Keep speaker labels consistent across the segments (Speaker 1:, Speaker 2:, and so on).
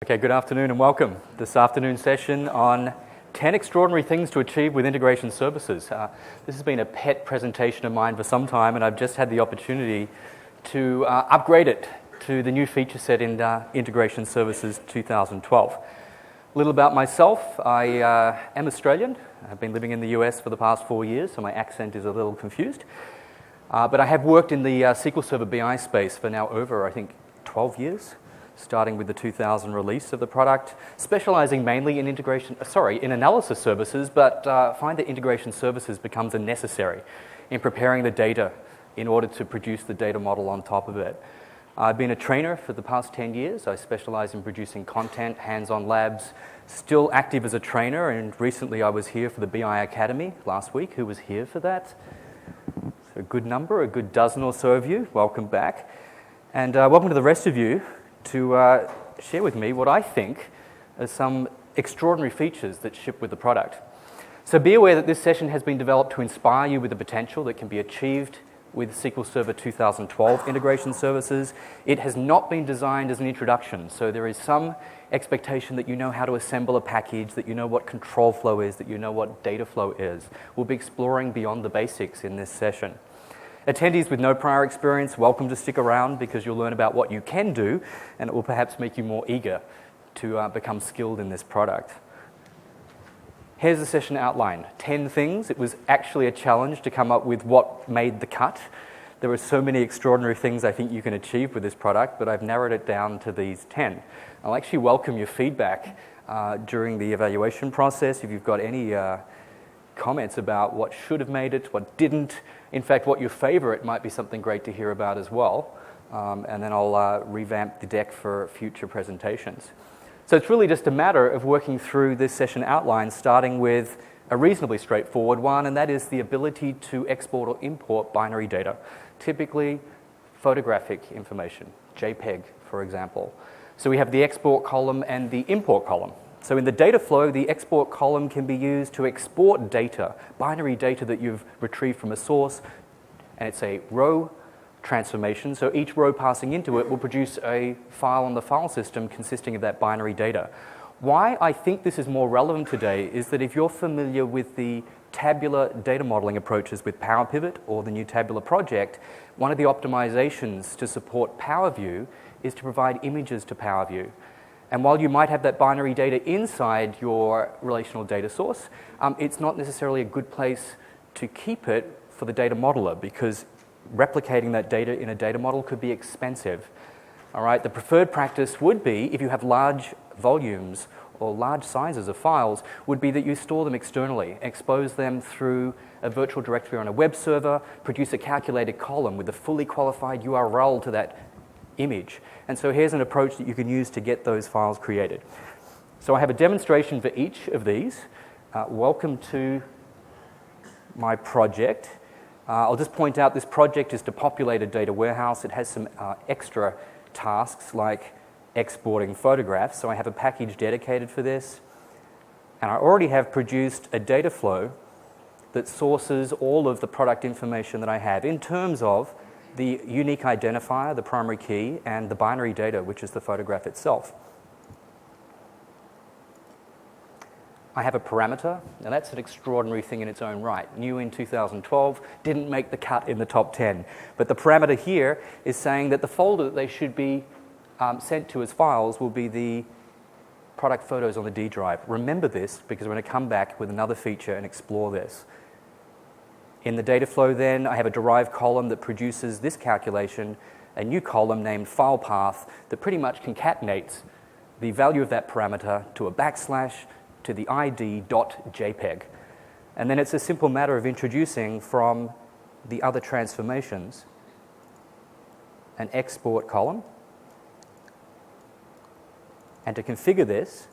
Speaker 1: Okay, good afternoon and welcome. This afternoon session on 10 extraordinary things to achieve with integration services. This has been a pet presentation of mine for some time, and I've just had the opportunity to upgrade it to the new feature set in Integration Services 2012. A little about myself. I am Australian. I've been living in the US for the past 4 years, so my accent is a little confused. But I have worked in the SQL Server BI space for now over, I think, 12 years. Starting with the 2000 release of the product, specializing mainly in in analysis services, but find that integration services becomes a necessary in preparing the data in order to produce the data model on top of it. I've been a trainer for the past 10 years. I specialize in producing content, hands-on labs, still active as a trainer, and recently I was here for the BI Academy last week. Who was here for that? So a good number, a good dozen or so of you. Welcome back. And welcome to the rest of you to share with me what I think are some extraordinary features that ship with the product. So be aware that this session has been developed to inspire you with the potential that can be achieved with SQL Server 2012 integration services. It has not been designed as an introduction, so there is some expectation that you know how to assemble a package, that you know what control flow is, that you know what data flow is. We'll be exploring beyond the basics in this session. Attendees with no prior experience, welcome to stick around because you'll learn about what you can do, and it will perhaps make you more eager to become skilled in this product. Here's the session outline. 10 things. It was actually a challenge to come up with what made the cut. There are so many extraordinary things I think you can achieve with this product, but I've narrowed it down to these 10. I'll actually welcome your feedback during the evaluation process if you've got any comments about what should have made it, what didn't. In fact, what your favorite might be something great to hear about as well. And then I'll revamp the deck for future presentations. So it's really just a matter of working through this session outline, starting with a reasonably straightforward one, and that is the ability to export or import binary data, typically photographic information, JPEG, for example. So we have the export column and the import column. So in the data flow, the export column can be used to export data, binary data that you've retrieved from a source, and it's a row transformation. So each row passing into it will produce a file on the file system consisting of that binary data. Why I think this is more relevant today is that if you're familiar with the tabular data modeling approaches with Power Pivot or the new tabular project, one of the optimizations to support Power View is to provide images to Power View. And while you might have that binary data inside your relational data source, it's not necessarily a good place to keep it for the data modeler because replicating that data in a data model could be expensive. All right, the preferred practice would be, if you have large volumes or large sizes of files, would be that you store them externally, expose them through a virtual directory on a web server, produce a calculated column with a fully qualified URL to that image. And so here's an approach that you can use to get those files created. So I have a demonstration for each of these. Welcome to my project. I'll just point out this project is to populate a data warehouse. It has some extra tasks like exporting photographs. So I have a package dedicated for this. And I already have produced a data flow that sources all of the product information that I have in terms of the unique identifier, the primary key, and the binary data, which is the photograph itself. I have a parameter. Now that's an extraordinary thing in its own right. New in 2012, didn't make the cut in the top 10. But the parameter here is saying that the folder that they should be sent to as files will be the product photos on the D drive. Remember this because we're going to come back with another feature and explore this. In the data flow then, I have a derived column that produces this calculation, a new column named file path that pretty much concatenates the value of that parameter to a backslash to the id.jpg. And then it's a simple matter of introducing from the other transformations an export column. And to configure this,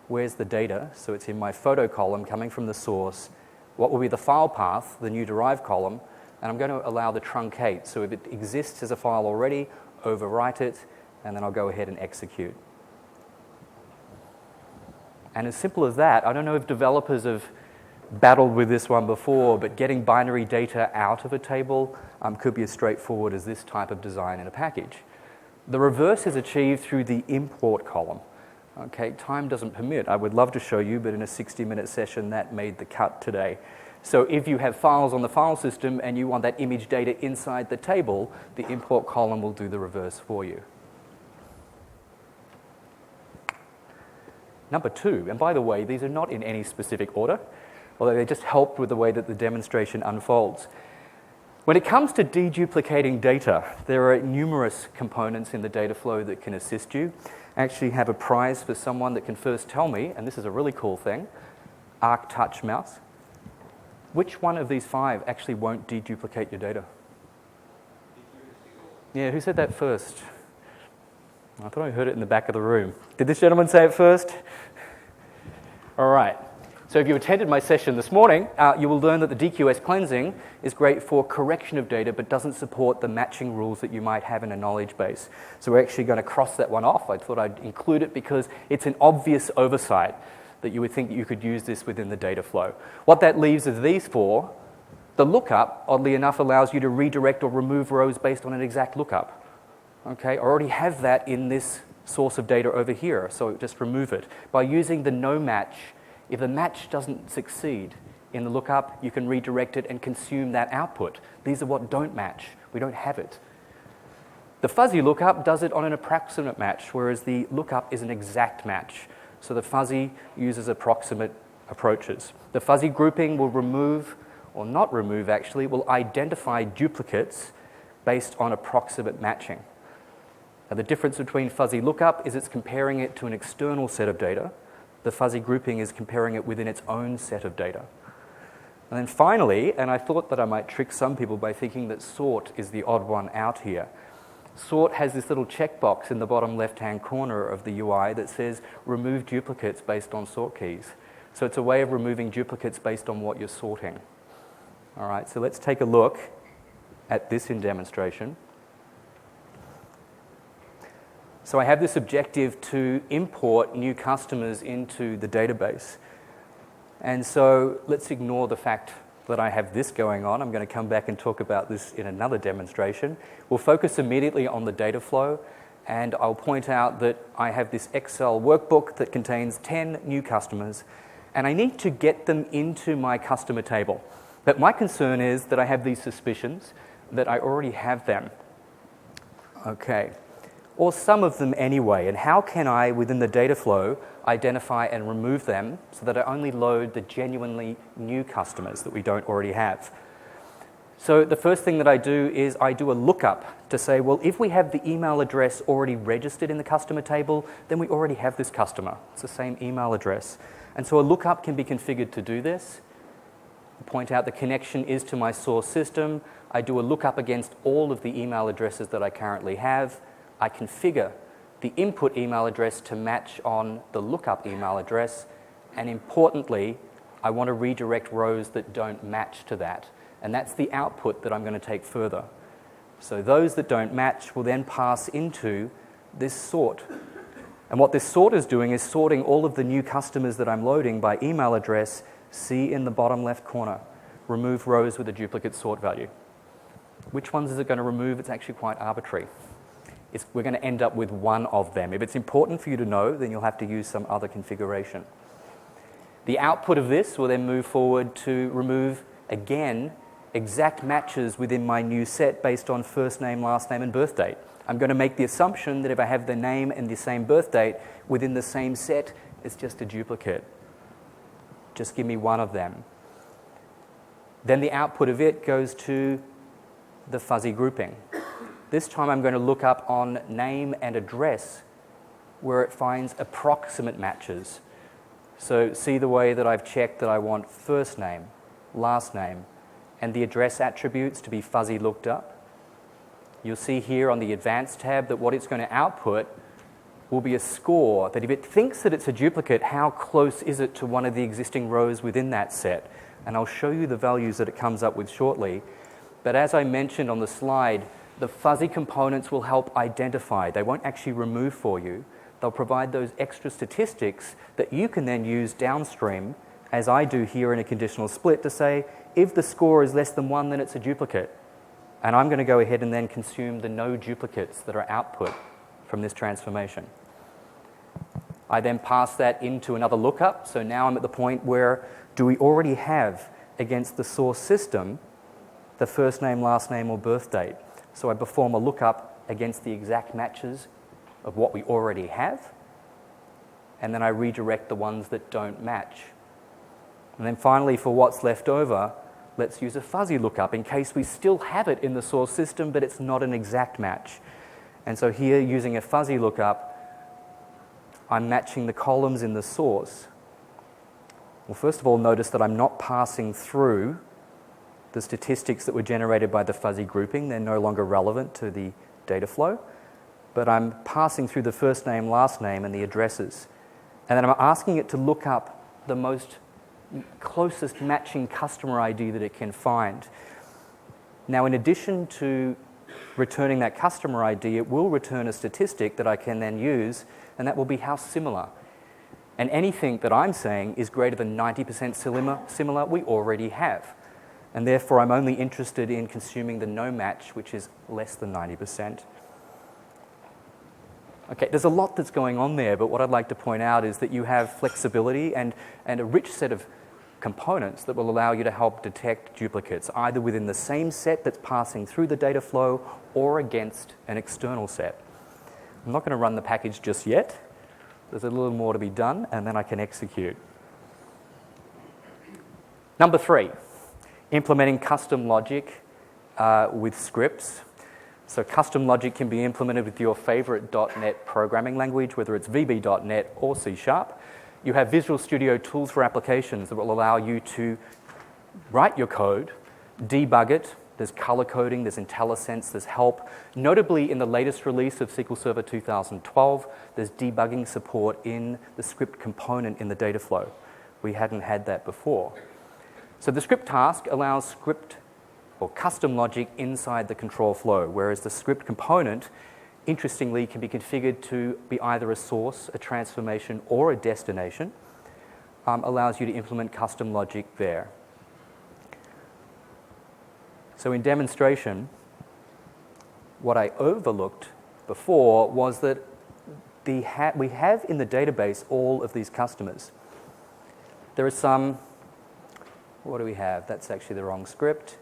Speaker 1: where's the data? So it's in my photo column coming from the source. What will be the file path, the new derived column, and I'm going to allow the truncate. So if it exists as a file already, overwrite it, and then I'll go ahead and execute. And as simple as that, I don't know if developers have battled with this one before, but getting binary data out of a table could be as straightforward as this type of design in a package. The reverse is achieved through the import column. Okay, time doesn't permit. I would love to show you, but in a 60-minute session, that made the cut today. So if you have files on the file system and you want that image data inside the table, the import column will do the reverse for you. Number 2, and by the way, these are not in any specific order, although they just help with the way that the demonstration unfolds. When it comes to deduplicating data, there are numerous components in the data flow that can assist you. I actually have a prize for someone that can first tell me, and this is a really cool thing, Arc Touch Mouse. Which one of these 5 actually won't deduplicate your data? Yeah, who said that first? I thought I heard it in the back of the room. Did this gentleman say it first? All right. So if you attended my session this morning, you will learn that the DQS cleansing is great for correction of data, but doesn't support the matching rules that you might have in a knowledge base. So we're actually going to cross that one off. I thought I'd include it because it's an obvious oversight that you would think that you could use this within the data flow. What that leaves is these 4. The lookup, oddly enough, allows you to redirect or remove rows based on an exact lookup. Okay, I already have that in this source of data over here, so just remove it. By using the no match, if the match doesn't succeed in the lookup, you can redirect it and consume that output. These are what don't match. We don't have it. The fuzzy lookup does it on an approximate match, whereas the lookup is an exact match. So the fuzzy uses approximate approaches. The fuzzy grouping will remove, or not remove actually, will identify duplicates based on approximate matching. Now, the difference between fuzzy lookup is it's comparing it to an external set of data. The fuzzy grouping is comparing it within its own set of data. And then finally, and I thought that I might trick some people by thinking that sort is the odd one out here. Sort has this little checkbox in the bottom left-hand corner of the UI that says remove duplicates based on sort keys. So it's a way of removing duplicates based on what you're sorting. All right, so let's take a look at this in demonstration. So I have this objective to import new customers into the database. And so let's ignore the fact that I have this going on. I'm going to come back and talk about this in another demonstration. We'll focus immediately on the data flow, and I'll point out that I have this Excel workbook that contains 10 new customers, and I need to get them into my customer table. But my concern is that I have these suspicions that I already have them. Okay. Or some of them anyway, and how can I, within the data flow, identify and remove them so that I only load the genuinely new customers that we don't already have? So the first thing that I do is I do a lookup to say, well, if we have the email address already registered in the customer table, then we already have this customer. It's the same email address. And so a lookup can be configured to do this. I point out the connection is to my source system. I do a lookup against all of the email addresses that I currently have. I configure the input email address to match on the lookup email address, and importantly, I want to redirect rows that don't match to that, and that's the output that I'm going to take further. So those that don't match will then pass into this sort. And what this sort is doing is sorting all of the new customers that I'm loading by email address. See in the bottom left corner, remove rows with a duplicate sort value. Which ones is it going to remove? It's actually quite arbitrary. We're going to end up with one of them. If it's important for you to know, then you'll have to use some other configuration. The output of this will then move forward to remove, again, exact matches within my new set based on first name, last name, and birth date. I'm going to make the assumption that if I have the name and the same birth date within the same set, it's just a duplicate. Just give me one of them. Then the output of it goes to the fuzzy grouping. This time I'm going to look up on name and address where it finds approximate matches. So see the way that I've checked that I want first name, last name, and the address attributes to be fuzzy looked up. You'll see here on the Advanced tab that what it's going to output will be a score that if it thinks that it's a duplicate, how close is it to one of the existing rows within that set? And I'll show you the values that it comes up with shortly. But as I mentioned on the slide, the fuzzy components will help identify. They won't actually remove for you. They'll provide those extra statistics that you can then use downstream, as I do here in a conditional split, to say, if the score is less than 1, then it's a duplicate. And I'm going to go ahead and then consume the no duplicates that are output from this transformation. I then pass that into another lookup. So now I'm at the point where do we already have against the source system the first name, last name, or birth date? So I perform a lookup against the exact matches of what we already have, and then I redirect the ones that don't match. And then finally, for what's left over, let's use a fuzzy lookup in case we still have it in the source system, but it's not an exact match. And so here, using a fuzzy lookup, I'm matching the columns in the source. Well, first of all, notice that I'm not passing through the statistics that were generated by the fuzzy grouping. They're no longer relevant to the data flow, but I'm passing through the first name, last name, and the addresses. And then I'm asking it to look up the most closest matching customer ID that it can find. Now, in addition to returning that customer ID, it will return a statistic that I can then use, and that will be how similar. And anything that I'm saying is greater than 90% similar, we already have. And therefore, I'm only interested in consuming the no match, which is less than 90%. Okay, there's a lot that's going on there, but what I'd like to point out is that you have flexibility and a rich set of components that will allow you to help detect duplicates, either within the same set that's passing through the data flow or against an external set. I'm not going to run the package just yet. There's a little more to be done, and then I can execute. Number 3, implementing custom logic with scripts. So custom logic can be implemented with your favorite .NET programming language, whether it's VB.NET or C#. You have Visual Studio tools for applications that will allow you to write your code, debug it. There's color coding, there's IntelliSense, there's help. Notably, in the latest release of SQL Server 2012, there's debugging support in the script component in the data flow. We hadn't had that before. So the script task allows script or custom logic inside the control flow, whereas the script component, interestingly, can be configured to be either a source, a transformation, or a destination. Allows you to implement custom logic there. So in demonstration, what I overlooked before was that we have in the database all of these customers. There are some, what do we have? That's actually the wrong script.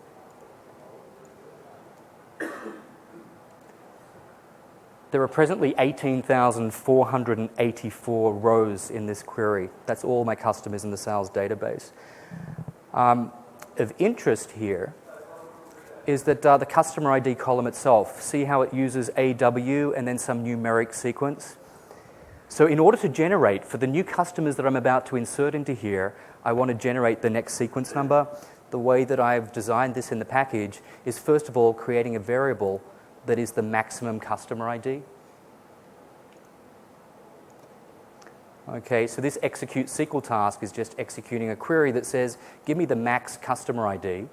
Speaker 1: There are presently 18,484 rows in this query. That's all my customers in the sales database. Of interest here is that the customer ID column itself, see how it uses AW and then some numeric sequence? So in order to generate, for the new customers that I'm about to insert into here, I want to generate the next sequence number. The way that I've designed this in the package is, first of all, creating a variable that is the maximum customer ID. Okay, so this execute SQL task is just executing a query that says, give me the max customer ID,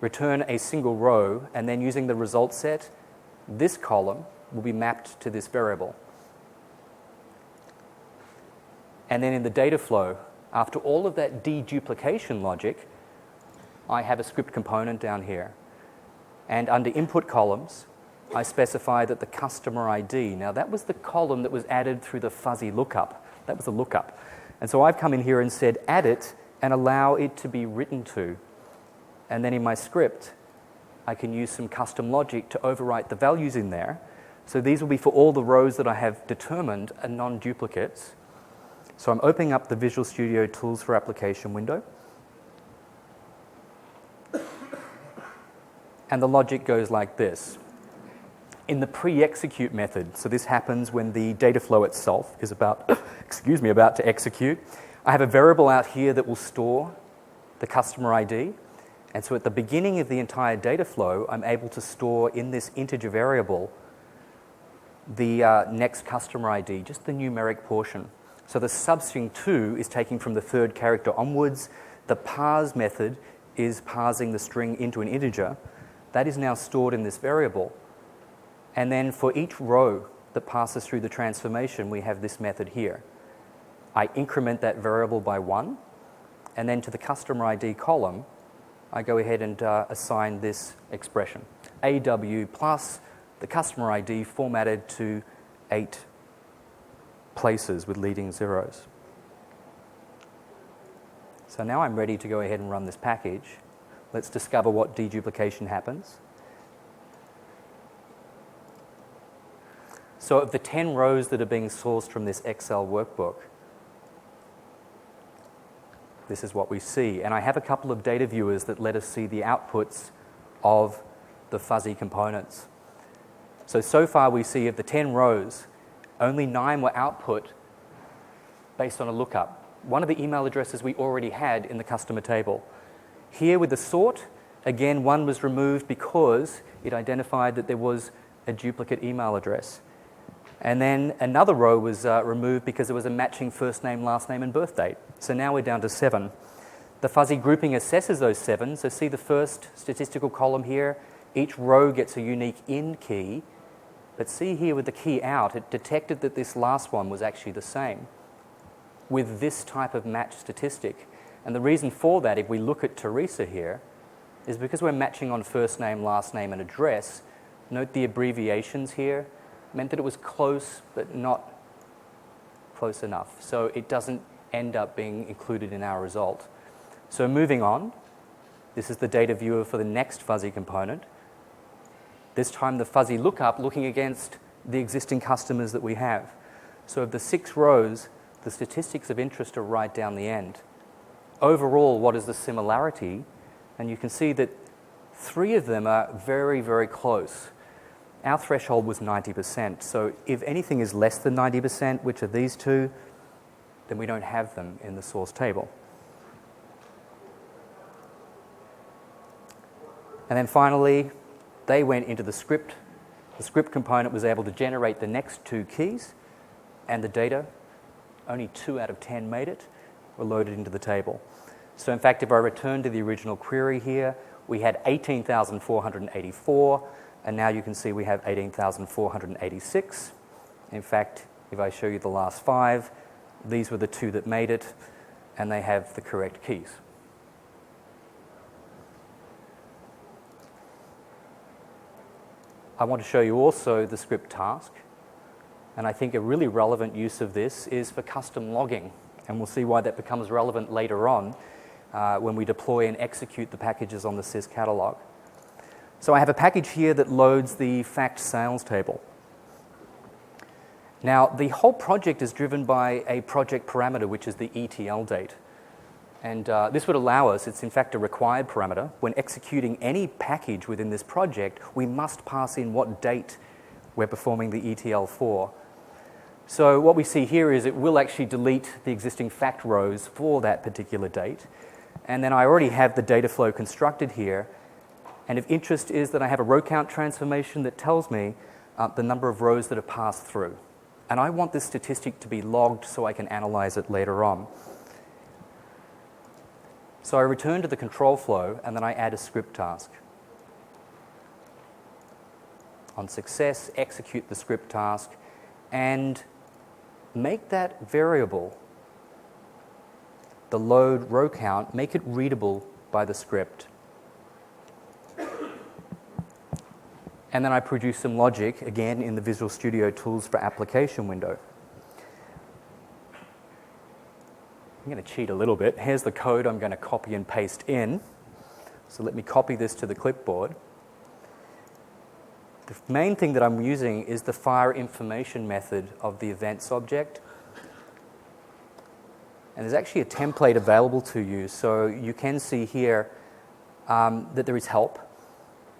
Speaker 1: return a single row, and then using the result set, this column will be mapped to this variable. And then in the data flow, after all of that deduplication logic, I have a script component down here. And under input columns, I specify that the customer ID, now that was the column that was added through the fuzzy lookup. That was the lookup. And so I've come in here and said, add it and allow it to be written to. And then in my script, I can use some custom logic to overwrite the values in there. So these will be for all the rows that I have determined are non-duplicates. So I'm opening up the Visual Studio Tools for Application window. And the logic goes like this. In the pre-execute method, so this happens when the data flow itself is about to execute, I have a variable out here that will store the customer ID. And so at the beginning of the entire data flow, I'm able to store in this integer variable the next customer ID, just the numeric portion. So the substring 2 is taking from the third character onwards. The parse method is parsing the string into an integer. That is now stored in this variable. And then for each row that passes through the transformation, we have this method here. I increment that variable by 1, and then to the customer ID column, I go ahead and assign this expression, AW plus the customer ID formatted to 8 places with leading zeros. So now I'm ready to go ahead and run this package. Let's discover what deduplication happens. So of the 10 rows that are being sourced from this Excel workbook, this is what we see. And I have a couple of data viewers that let us see the outputs of the fuzzy components. So far we see of the 10 rows, only 9 were output based on a lookup. One of the email addresses we already had in the customer table. Here with the sort, again, one was removed because it identified that there was a duplicate email address. And then another row was removed because there was a matching first name, last name, and birth date. So now we're down to 7. The fuzzy grouping assesses those 7. So see the first statistical column here? Each row gets a unique in key. But see here with the key out, it detected that this last one was actually the same with this type of match statistic. And the reason for that, if we look at Teresa here, is because we're matching on first name, last name, and address. Note the abbreviations here meant that it was close, but not close enough. So it doesn't end up being included in our result. So moving on, this is the data viewer for the next fuzzy component. This time the fuzzy lookup looking against the existing customers that we have. So of the 6 rows, the statistics of interest are right down the end. Overall, what is the similarity? And you can see that 3 of them are very, very close. Our threshold was 90%. So if anything is less than 90%, which are these 2, then we don't have them in the source table. And then finally, they went into the script. The script component was able to generate the next 2 keys, and the data, only 2 out of 10 made it, were loaded into the table. So in fact, if I return to the original query here, we had 18,484, and now you can see we have 18,486. In fact, if I show you the last 5, these were the 2 that made it, and they have the correct keys. I want to show you also the script task, and I think a really relevant use of this is for custom logging, and we'll see why that becomes relevant later on when we deploy and execute the packages on the sys catalog. So I have a package here that loads the fact sales table. Now, the whole project is driven by a project parameter, which is the ETL date. And this would allow us, it's in fact a required parameter, when executing any package within this project, we must pass in what date we're performing the ETL for. So what we see here is it will actually delete the existing fact rows for that particular date. And then I already have the data flow constructed here. And of interest is that I have a row count transformation that tells me the number of rows that have passed through. And I want this statistic to be logged so I can analyze it later on. So I return to the control flow, and then I add a script task. On success, execute the script task, and make that variable, the load row count, make it readable by the script. And then I produce some logic, again, in the Visual Studio Tools for Application window. I'm going to cheat a little bit. Here's the code I'm going to copy and paste in. So let me copy this to the clipboard. The main thing that I'm using is the fire information method of the events object. And there's actually a template available to you. So you can see here that there is help.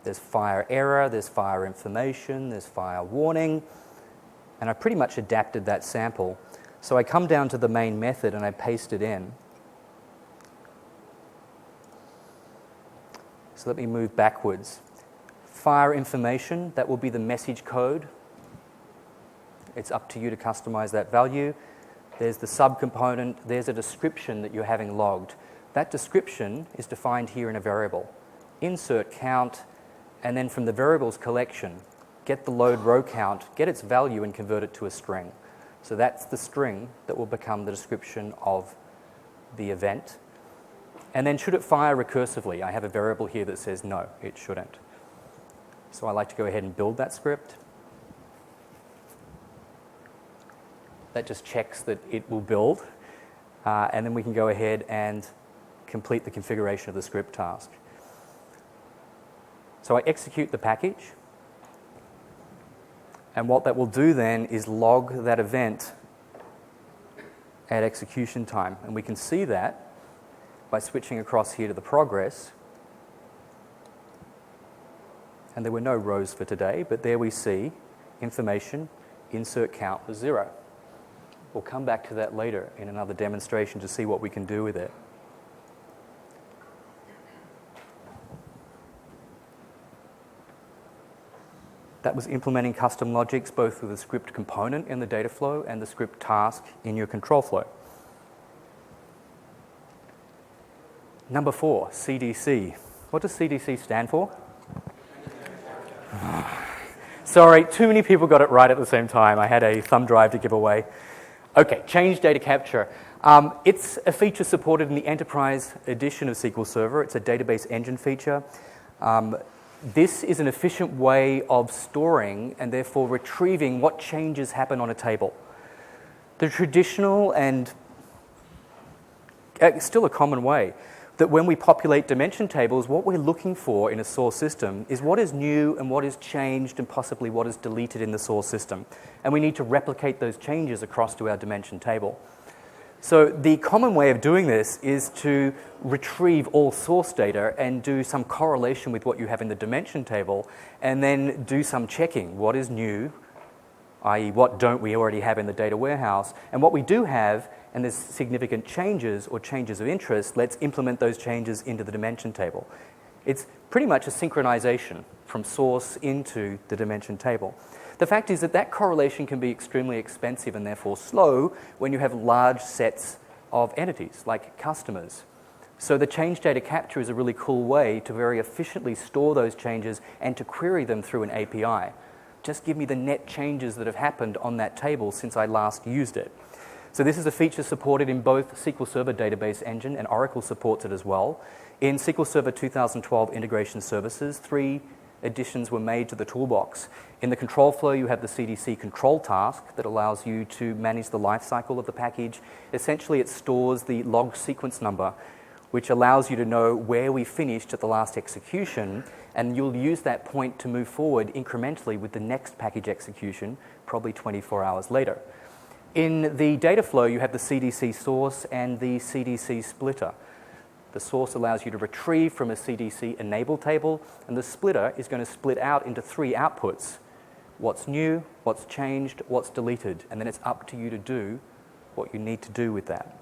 Speaker 1: There's fire error, there's fire information, there's fire warning. And I pretty much adapted that sample. So I come down to the main method and I paste it in. So let me move backwards. Fire information, that will be the message code. It's up to you to customize that value. There's the subcomponent, there's a description that you're having logged. That description is defined here in a variable. Insert count, and then from the variables collection, get the load row count, get its value and convert it to a string. So that's the string that will become the description of the event. And then should it fire recursively? I have a variable here that says no, it shouldn't. So I like to go ahead and build that script. That just checks that it will build. And then we can go ahead and complete the configuration of the script task. So I execute the package. And what that will do then is log that event at execution time. And we can see that by switching across here to the progress. And there were no rows for today, but there we see information, insert count was 0. We'll come back to that later in another demonstration to see what we can do with it. That was implementing custom logics both with the script component in the data flow and the script task in your control flow. Number 4, CDC. What does CDC stand for? Sorry, too many people got it right at the same time. I had a thumb drive to give away. Okay, change data capture. It's a feature supported in the Enterprise edition of SQL Server. It's a database engine feature. This is an efficient way of storing and therefore retrieving what changes happen on a table. The traditional and still a common way that when we populate dimension tables, what we're looking for in a source system is what is new and what is changed and possibly what is deleted in the source system. And we need to replicate those changes across to our dimension table. So the common way of doing this is to retrieve all source data and do some correlation with what you have in the dimension table and then do some checking. What is new, i.e. what don't we already have in the data warehouse, and what we do have, and there's significant changes or changes of interest, let's implement those changes into the dimension table. It's pretty much a synchronization from source into the dimension table. The fact is that that correlation can be extremely expensive and therefore slow when you have large sets of entities, like customers. So the change data capture is a really cool way to very efficiently store those changes and to query them through an API. Just give me the net changes that have happened on that table since I last used it. So this is a feature supported in both SQL Server Database Engine, and Oracle supports it as well. In SQL Server 2012 Integration Services, 3 additions were made to the toolbox. In the control flow, you have the CDC control task that allows you to manage the life cycle of the package. Essentially, it stores the log sequence number, which allows you to know where we finished at the last execution, and you'll use that point to move forward incrementally with the next package execution, probably 24 hours later. In the data flow, you have the CDC source and the CDC splitter. The source allows you to retrieve from a CDC enable table, and the splitter is going to split out into 3 outputs. What's new, what's changed, what's deleted, and then it's up to you to do what you need to do with that.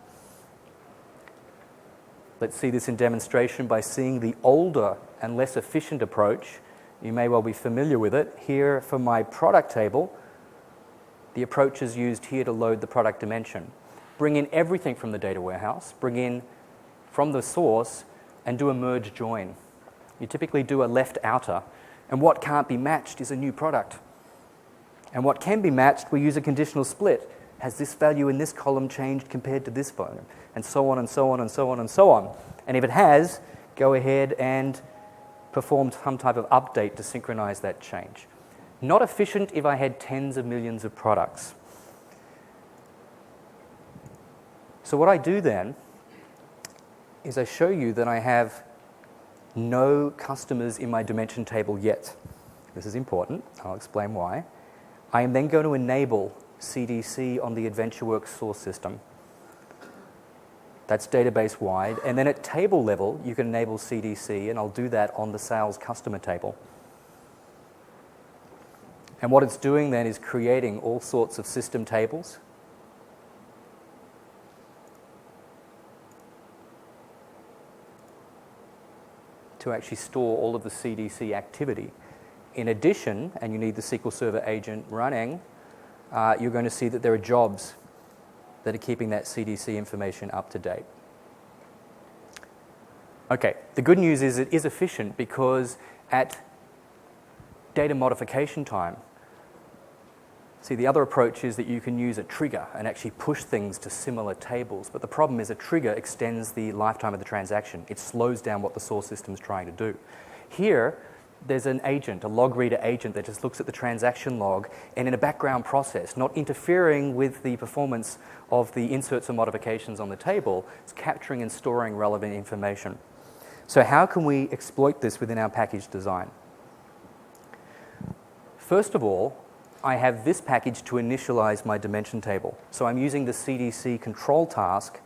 Speaker 1: Let's see this in demonstration by seeing the older and less efficient approach. You may well be familiar with it. Here for my product table, the approach is used here to load the product dimension. Bring in everything from the data warehouse, bring in from the source, and do a merge join. You typically do a left outer, and what can't be matched is a new product. And what can be matched, we use a conditional split. Has this value in this column changed compared to this volume? And so on and so on and so on and so on. And if it has, go ahead and perform some type of update to synchronize that change. Not efficient if I had tens of millions of products. So what I do then is I show you that I have no customers in my dimension table yet. This is important. I'll explain why. I am then going to enable CDC on the AdventureWorks source system. That's database-wide. And then at table level, you can enable CDC, and I'll do that on the sales customer table. And what it's doing then is creating all sorts of system tables. To actually store all of the CDC activity. In addition, and you need the SQL Server agent running, you're going to see that there are jobs that are keeping that CDC information up to date. Okay, the good news is it is efficient because at data modification time, see, the other approach is that you can use a trigger and actually push things to similar tables, but the problem is a trigger extends the lifetime of the transaction. It slows down what the source system is trying to do. Here, there's an agent, a log reader agent that just looks at the transaction log and in a background process, not interfering with the performance of the inserts or modifications on the table, it's capturing and storing relevant information. So how can we exploit this within our package design? First of all, I have this package to initialize my dimension table. So I'm using the CDC control task.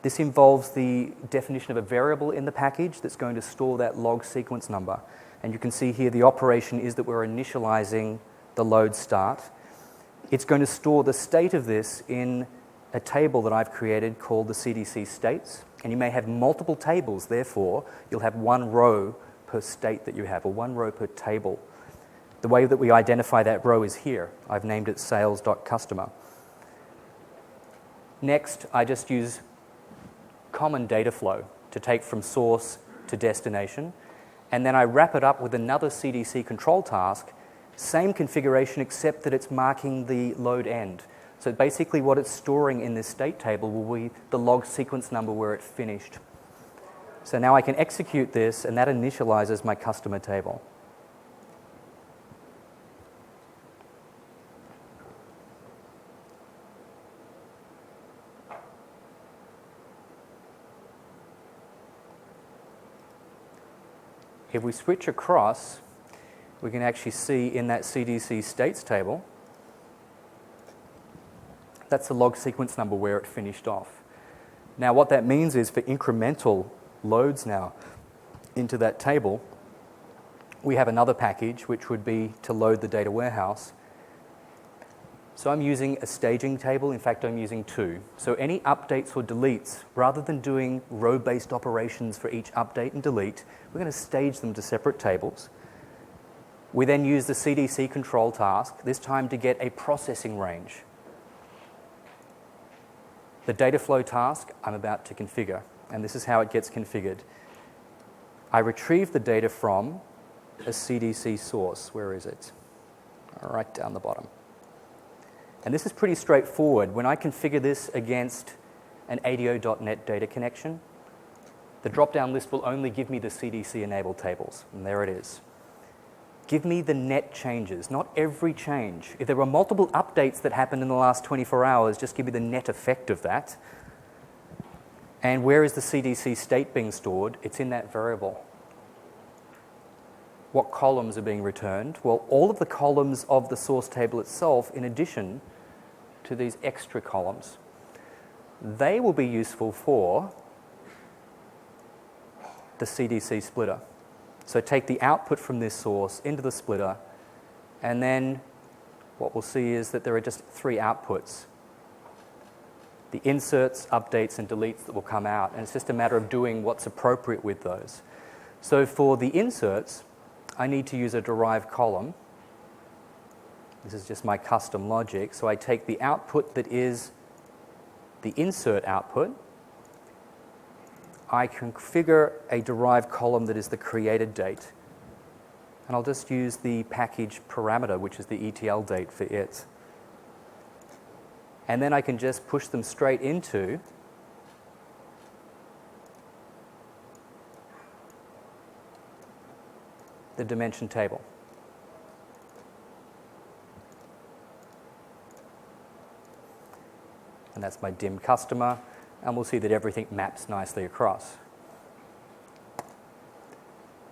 Speaker 1: This involves the definition of a variable in the package that's going to store that log sequence number. And you can see here the operation is that we're initializing the load start. It's going to store the state of this in a table that I've created called the CDC states. And you may have multiple tables, therefore, you'll have one row per state that you have, or one row per table. The way that we identify that row is here. I've named it sales.customer. Next, I just use common data flow to take from source to destination. And then I wrap it up with another CDC control task, same configuration except that it's marking the load end. So basically what it's storing in this state table will be the log sequence number where it finished. So now I can execute this and that initializes my customer table. If we switch across, we can actually see in that CDC states table, that's the log sequence number where it finished off. Now what that means is for incremental loads now into that table, we have another package which would be to load the data warehouse. So I'm using a staging table. In fact, I'm using two. So any updates or deletes, rather than doing row-based operations for each update and delete, we're going to stage them to separate tables. We then use the CDC control task, this time to get a processing range. The data flow task I'm about to configure, and this is how it gets configured. I retrieve the data from a CDC source. Where is it? Right down the bottom. And this is pretty straightforward. When I configure this against an ADO.NET data connection, the drop-down list will only give me the CDC-enabled tables, and there it is. Give me the net changes, not every change. If there were multiple updates that happened in the last 24 hours, just give me the net effect of that. And where is the CDC state being stored? It's in that variable. What columns are being returned? Well, all of the columns of the source table itself, in addition to these extra columns. They will be useful for the CDC splitter. So take the output from this source into the splitter, and then what we'll see is that there are just three outputs. The inserts, updates, and deletes that will come out, and it's just a matter of doing what's appropriate with those. So for the inserts, I need to use a derived column. This is just my custom logic. So I take the output that is the insert output. I configure a derived column that is the created date. And I'll just use the package parameter, which is the ETL date for it. And then I can just push them straight into the dimension table. And that's my dim customer, and we'll see that everything maps nicely across.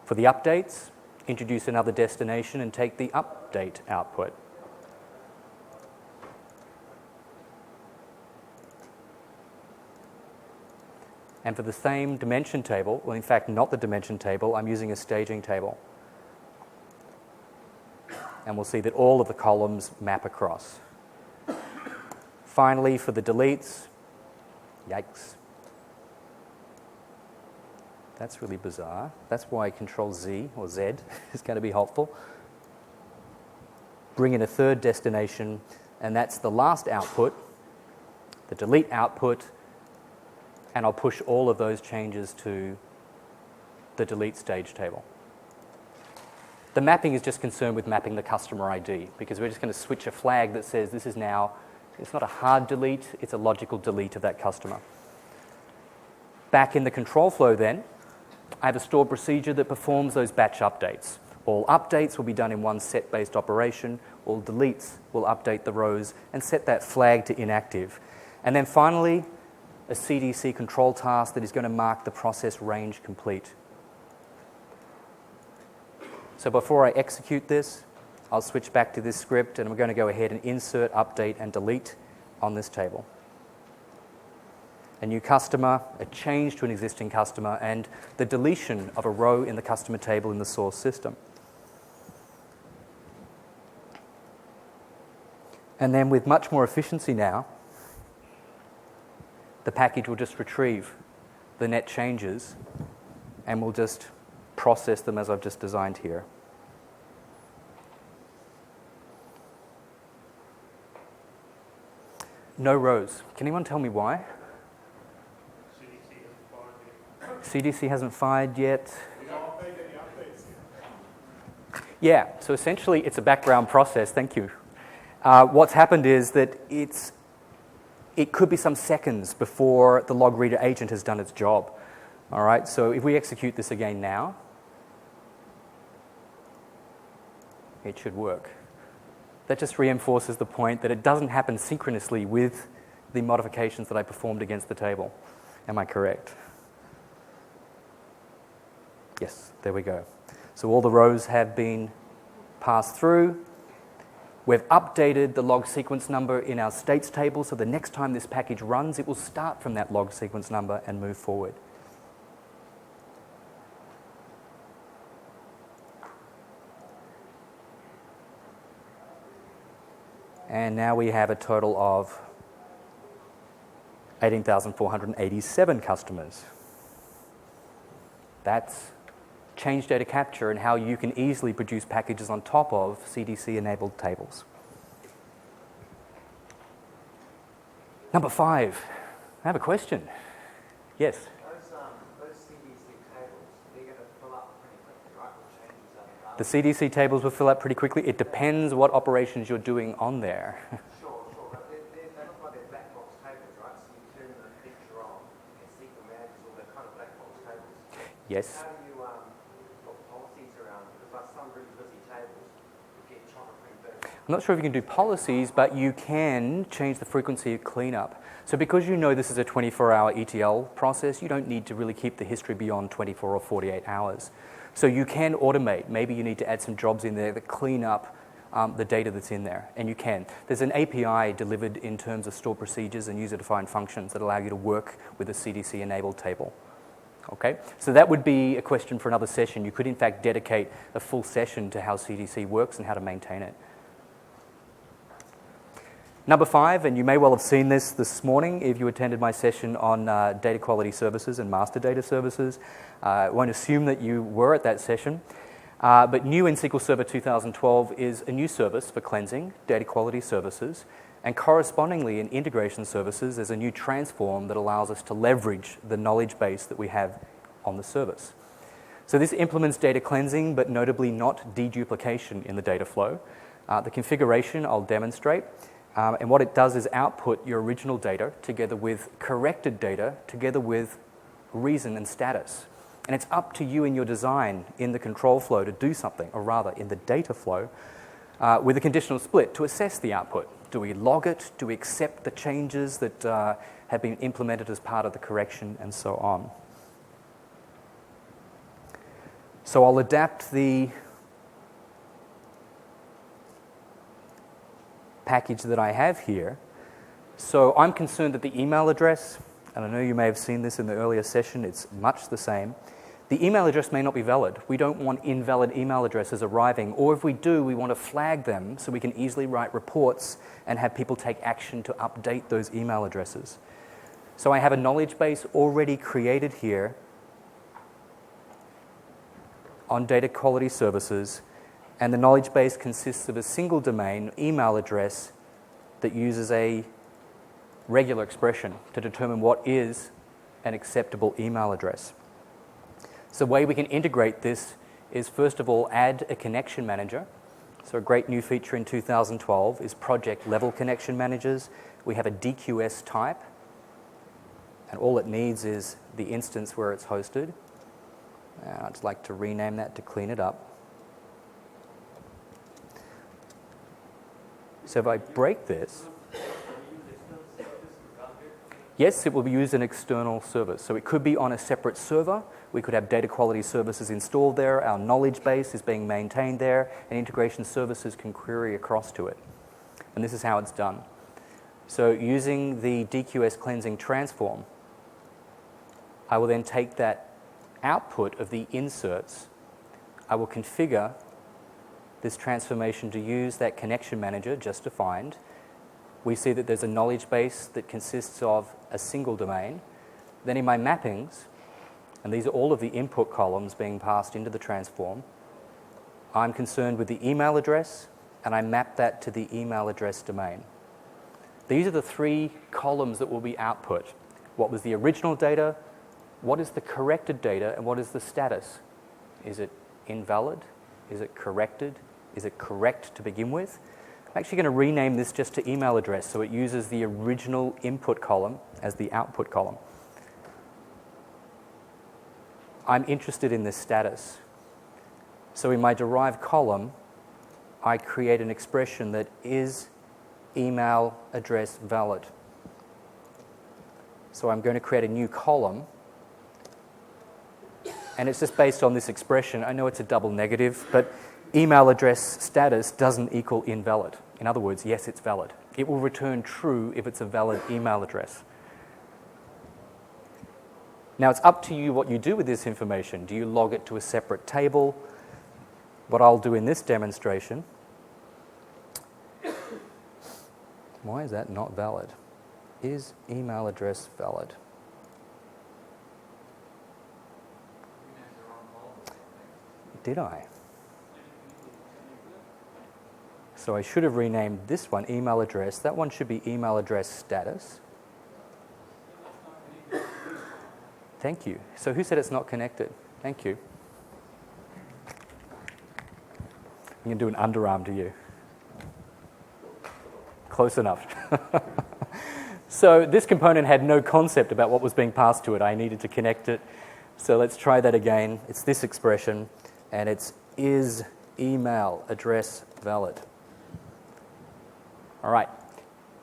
Speaker 1: For the updates, introduce another destination and take the update output. And for the same dimension table, well, in fact, not the dimension table, I'm using a staging table. And we'll see that all of the columns map across. Finally, for the deletes, yikes. That's really bizarre. That's why Control Z or Z is going to be helpful. Bring in a third destination, and that's the last output, the delete output, and I'll push all of those changes to the delete stage table. The mapping is just concerned with mapping the customer ID, because we're just going to switch a flag that says this is now, it's not a hard delete, it's a logical delete of that customer. Back in the control flow then, I have a stored procedure that performs those batch updates. All updates will be done in one set-based operation. All deletes will update the rows and set that flag to inactive. And then finally, a CDC control task that is going to mark the process range complete. So before I execute this, I'll switch back to this script and I'm going to go ahead and insert, update, and delete on this table. A new customer, a change to an existing customer, and the deletion of a row in the customer table in the source system. And then with much more efficiency now, the package will just retrieve the net changes and will just process them as I've just designed here. No rows. Can anyone tell me why? CDC hasn't fired yet. Yeah, so essentially it's a background process, thank you. What's happened is that it could be some seconds before the log reader agent has done its job. All right, so if we execute this again now, it should work. That just reinforces the point that it doesn't happen synchronously with the modifications that I performed against the table. Am I correct? Yes, there we go. So all the rows have been passed through. We've updated the log sequence number in our states table, so the next time this package runs, it will start from that log sequence number and move forward. And now we have a total of 18,487 customers. That's change data capture and how you can easily produce packages on top of CDC-enabled tables. Number 5, I have a question. Yes?
Speaker 2: Those CDC tables, they're going to fill up pretty quickly, right? With changes out of
Speaker 1: The CDC tables will fill up pretty quickly. It depends what operations you're doing on there.
Speaker 2: Sure, but they look like they're black box tables, right? So you turn the picture on, you can see the managers, all that kind of black box tables.
Speaker 1: Yes.
Speaker 2: How do you put policies around? Because like some really busy tables, you get chocolate pretty big.
Speaker 1: I'm not sure if you can do policies, but you can change the frequency of cleanup. So because you know this is a 24-hour ETL process, you don't need to really keep the history beyond 24 or 48 hours. So you can automate. Maybe you need to add some jobs in there that clean up the data that's in there, and you can. There's an API delivered in terms of stored procedures and user-defined functions that allow you to work with a CDC-enabled table. Okay, so that would be a question for another session. You could, in fact, dedicate a full session to how CDC works and how to maintain it. Number 5, and you may well have seen this morning if you attended my session on data quality services and master data services. I won't assume that you were at that session, but new in SQL Server 2012 is a new service for cleansing data quality services, and correspondingly in integration services, there's a new transform that allows us to leverage the knowledge base that we have on the service. So this implements data cleansing, but notably not deduplication in the data flow. The configuration I'll demonstrate. And what it does is output your original data together with corrected data, together with reason and status. And it's up to you in your design in the control flow to do something, or rather in the data flow, with a conditional split to assess the output. Do we log it? Do we accept the changes that have been implemented as part of the correction, and so on? So I'll adapt the package that I have here. So I'm concerned that the email address, and I know you may have seen this in the earlier session, it's much the same. The email address may not be valid. We don't want invalid email addresses arriving, or if we do, we want to flag them so we can easily write reports and have people take action to update those email addresses. So I have a knowledge base already created here on data quality services, and the knowledge base consists of a single domain email address that uses a regular expression to determine what is an acceptable email address. So the way we can integrate this is, first of all, add a connection manager. So a great new feature in 2012 is project level connection managers. We have a DQS type, and all it needs is the instance where it's hosted. I'd like to rename that to clean it up. So if I break this, yes, it will be used in external service. So it could be on a separate server. We could have data quality services installed there. Our knowledge base is being maintained there, and integration services can query across to it. And this is how it's done. So using the DQS cleansing transform, I will then take that output of the inserts. I will configure this transformation to use that connection manager just defined. We see that there's a knowledge base that consists of a single domain. Then in my mappings, and these are all of the input columns being passed into the transform, I'm concerned with the email address, and I map that to the email address domain. These are the three columns that will be output. What was the original data? What is the corrected data? And what is the status? Is it invalid? Is it corrected? Is it correct to begin with? I'm actually going to rename this just to email address so it uses the original input column as the output column. I'm interested in this status. So in my derived column, I create an expression that is email address valid. So I'm going to create a new column, and it's just based on this expression. I know it's a double negative, but email address status doesn't equal invalid. In other words, yes, it's valid. It will return true if it's a valid email address. Now, it's up to you what you do with this information. Do you log it to a separate table? What I'll do in this demonstration. Why is that not valid? Is email address valid? Did I? So I should have renamed this one email address. That one should be email address status. Thank you. So who said it's not connected? Thank you. I'm going to do an underarm to you. Close enough. So this component had no concept about what was being passed to it. I needed to connect it. So let's try that again. It's this expression, and it's is email address valid. All right.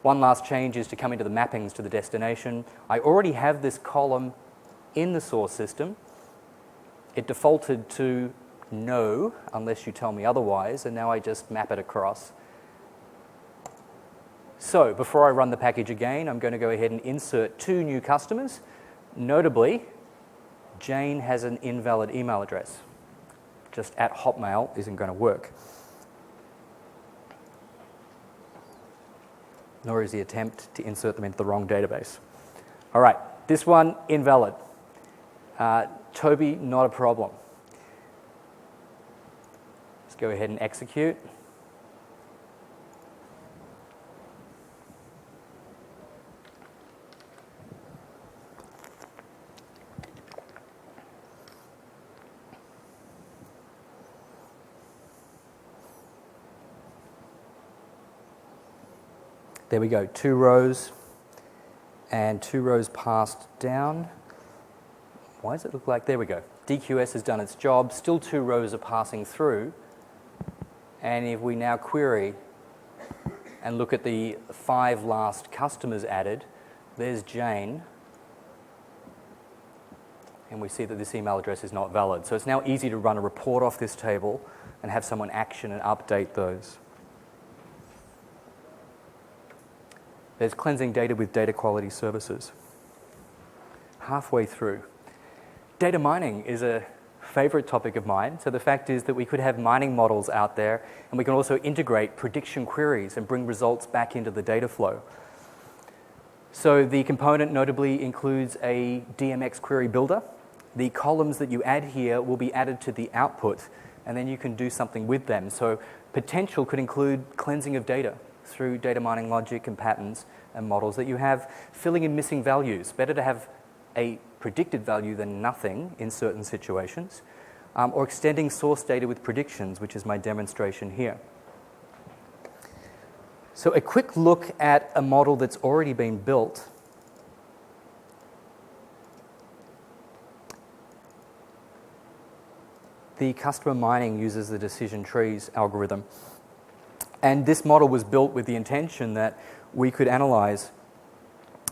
Speaker 1: One last change is to come into the mappings to the destination. I already have this column in the source system. It defaulted to no, unless you tell me otherwise, and now I just map it across. So before I run the package again, I'm going to go ahead and insert 2 new customers. Notably, Jane has an invalid email address. Just at Hotmail isn't going to work. Nor is the attempt to insert them into the wrong database. All right, this one, invalid. Toby, not a problem. Let's go ahead and execute. There we go, 2 rows and 2 rows passed down. Why does it look like, there we go. DQS has done its job, still 2 rows are passing through. And if we now query and look at the 5 last customers added, there's Jane. And we see that this email address is not valid. So it's now easy to run a report off this table and have someone action and update those. There's cleansing data with data quality services. Halfway through. Data mining is a favorite topic of mine. So the fact is that we could have mining models out there, and we can also integrate prediction queries and bring results back into the data flow. So the component notably includes a DMX query builder. The columns that you add here will be added to the output, and then you can do something with them. So potential could include cleansing of data through data mining logic and patterns and models that you have, filling in missing values. Better to have a predicted value than nothing in certain situations, or extending source data with predictions, which is my demonstration here. So a quick look at a model that's already been built. The customer mining uses the decision trees algorithm. And this model was built with the intention that we could analyze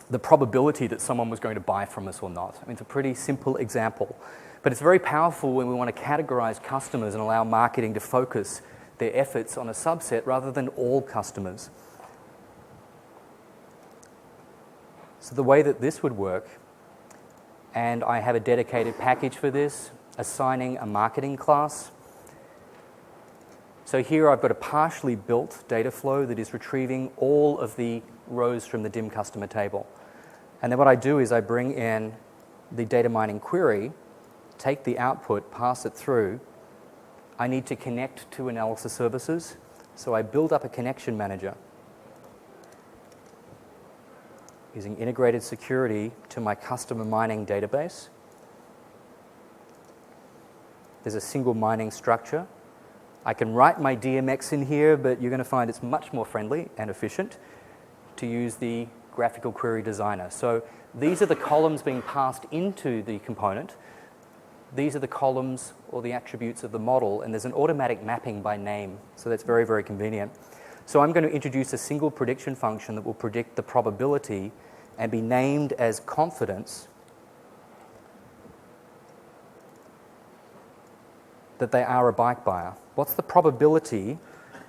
Speaker 1: the probability that someone was going to buy from us or not. I mean, it's a pretty simple example, but it's very powerful when we want to categorize customers and allow marketing to focus their efforts on a subset rather than all customers. So the way that this would work, and I have a dedicated package for this, assigning a marketing class. So here I've got a partially built data flow that is retrieving all of the rows from the DIM customer table. And then what I do is I bring in the data mining query, take the output, pass it through. I need to connect to analysis services, so I build up a connection manager using integrated security to my customer mining database. There's a single mining structure. I can write my DMX in here, but you're going to find it's much more friendly and efficient to use the graphical query designer. So these are the columns being passed into the component. These are the columns or the attributes of the model, and there's an automatic mapping by name, so that's very, very convenient. So I'm going to introduce a single prediction function that will predict the probability and be named as confidence that they are a bike buyer. What's the probability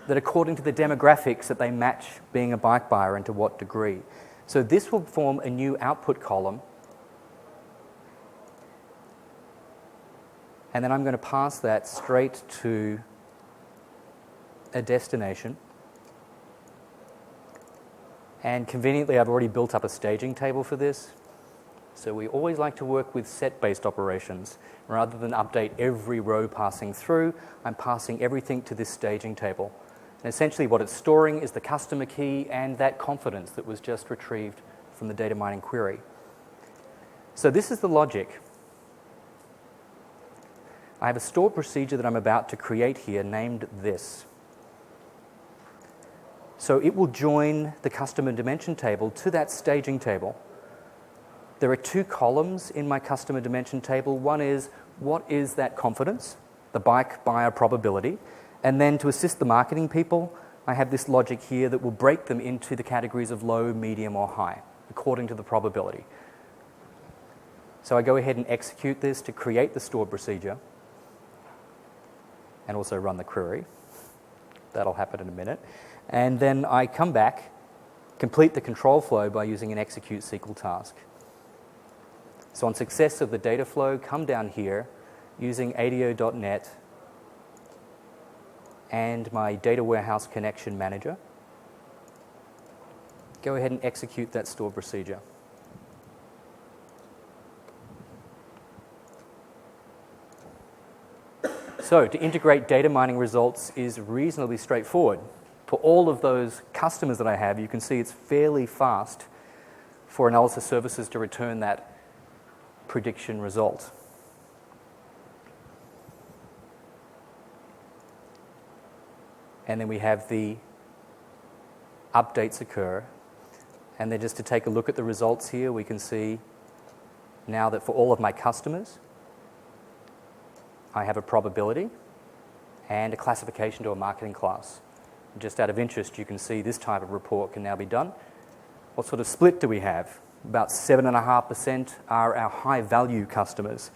Speaker 1: that according to the demographics that they match being a bike buyer and to what degree? So this will form a new output column, and then I'm going to pass that straight to a destination. And conveniently, I've already built up a staging table for this. So we always like to work with set-based operations. Rather than update every row passing through, I'm passing everything to this staging table. And essentially what it's storing is the customer key and that confidence that was just retrieved from the data mining query. So this is the logic. I have a stored procedure that I'm about to create here named this. So it will join the customer dimension table to that staging table. There are two columns in my customer dimension table. One is, what is that confidence, the bike buyer probability? And then to assist the marketing people, I have this logic here that will break them into the categories of low, medium, or high, according to the probability. So I go ahead and execute this to create the stored procedure and also run the query. That'll happen in a minute. And then I come back, complete the control flow by using an execute SQL task. So on success of the data flow, come down here using ADO.NET and my data warehouse connection manager. Go ahead and execute that stored procedure. So to integrate data mining results is reasonably straightforward. For all of those customers that I have, you can see it's fairly fast for analysis services to return that prediction result. And then we have the updates occur. And then just to take a look at the results here, we can see now that for all of my customers, I have a probability and a classification to a marketing class. Just out of interest, you can see this type of report can now be done. What sort of split do we have? About 7.5% are our high-value customers.